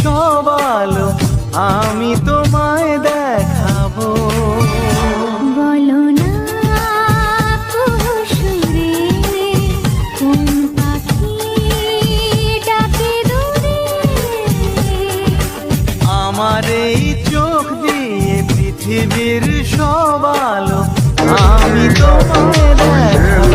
সব আলো আমি তোমায় দেখাবো। বলো না সুরে কোন পাখি ডাকে দূরে। আমার এই চোখ দিয়ে পৃথিবীর সব আলো আমি তোমায় দেখাবো।